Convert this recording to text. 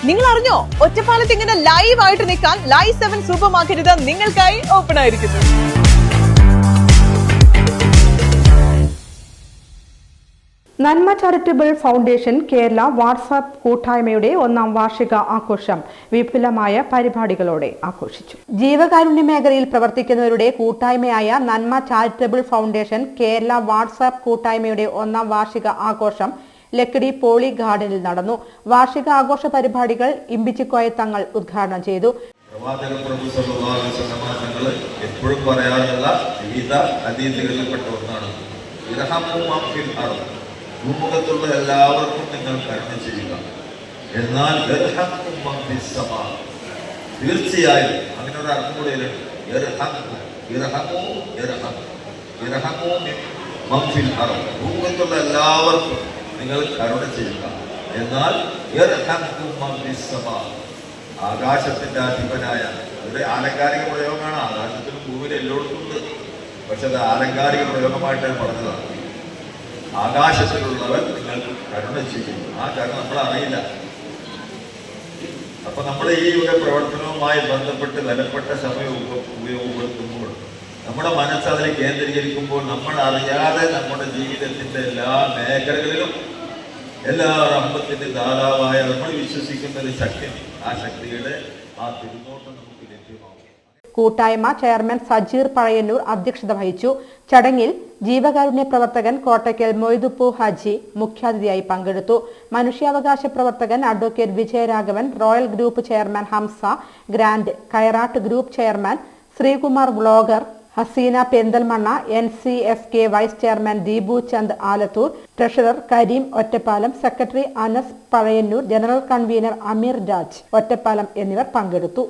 നിങ്ങൾ അറിഞ്ഞോ ഒറ്റപ്പാലത്ത് ഇങ്ങനെ ലൈവ് ആയിട്ട് നിൽക്കാൻ ലൈവ് 7 സൂപ്പർ മാർക്കറ്റ് നിങ്ങൾക്കായി ഓപ്പൺ ആയിരിക്കുന്നു. നന്മ ചാരിറ്റബിൾ ഫൗണ്ടേഷൻ കേരള വാട്സാപ്പ് കൂട്ടായ്മയുടെ 1ാം വാർഷിക ആഘോഷം വിപുലമായ പരിപാടികളോടെ ആഘോഷിച്ചു. ജീവകാരുണ്യ മേഖലയിൽ പ്രവർത്തിക്കുന്നവരുടെ കൂട്ടായ്മയായ നന്മ ചാരിറ്റബിൾ ഫൗണ്ടേഷൻ കേരള വാട്സാപ്പ് കൂട്ടായ്മയുടെ 1ാം വാർഷിക ആഘോഷം ലക്കിടി പോളി ഗാർഡനിൽ നടന്നു. വാർഷിക ആഘോഷ പരിപാടികൾ ഇമ്പിച്ചിക്കോയ തങ്ങൾ ഉദ്ഘാടനം ചെയ്തു. എപ്പോഴും പറയാറുള്ള വിവിധ അതീതികളിൽപ്പെട്ട ഒന്നാണ് ഭൂമുഖത്തുള്ള എല്ലാവർക്കും നിങ്ങൾ കരുണ ചെയ്യുക, എന്നാൽ തീർച്ചയായും അതിനൊരു അർത്ഥം കൂടെ ഭൂമുഖത്തുള്ള എല്ലാവർക്കും നിങ്ങൾ കരുണ ചെയ്യുക, എന്നാൽ ആകാശത്തിന്റെ അധിപനായ ഇവിടെ ആലങ്കാരിക പ്രയോഗമാണ്. ആകാശത്തിലും ഭൂമിയിലും എല്ലായിടത്തും ഉണ്ട്, പക്ഷെ അത് ആലങ്കാരിക പ്രയോഗമായിട്ട് പറഞ്ഞതാണ്. ആകാശത്തിലുള്ളവൻ നിങ്ങൾക്ക് കരുണ ചെയ്യുന്നു. ആ കരുണ നമ്മൾ അറിയില്ല. അപ്പൊ നമ്മൾ ഈ ഇവിടെ പ്രവർത്തനവുമായി ബന്ധപ്പെട്ട് വിലപ്പെട്ട സമയം ഉപയോഗപ്പെടുത്തുമ്പോൾ നമ്മുടെ മനസ്സ് അതിനെ കേന്ദ്രീകരിക്കുമ്പോൾ നമ്മൾ അറിയാതെ നമ്മുടെ ജീവിതത്തിന്റെ എല്ലാ മേഖലകളിലും എല്ലാ റഹ്മത്തിന്റെ ദാതാവായ നമ്മൾ വിശ്വസിക്കുന്ന ഒരു ശക്തി, ആ ശക്തിയുടെ ആ തിരുനോട്ടം നമുക്ക് ലഭ്യമാകും. കൂട്ടായ്മ ചെയർമാൻ സജീർ പഴയന്നൂർ അധ്യക്ഷത വഹിച്ചു. ചടങ്ങിൽ ജീവകാരുണ്യ പ്രവർത്തകൻ കോട്ടയ്ക്കൽ മൊയ്തുപ്പു ഹാജി മുഖ്യാതിഥിയായി പങ്കെടുത്തു. മനുഷ്യാവകാശ പ്രവർത്തകൻ advocate Vijayaraghavan, royal group chairman Hamsa, grand Kayarat group chairman Sreekumar vlogger, Haseena Perinthalmanna, NCSK vice chairman Deepu Chand Alathur, treasurer Kareem Ottapalam, secretary Anas Pazhayannur, general convener Ameer Raj Ottapalam എന്നിവർ പങ്കെടുത്തു.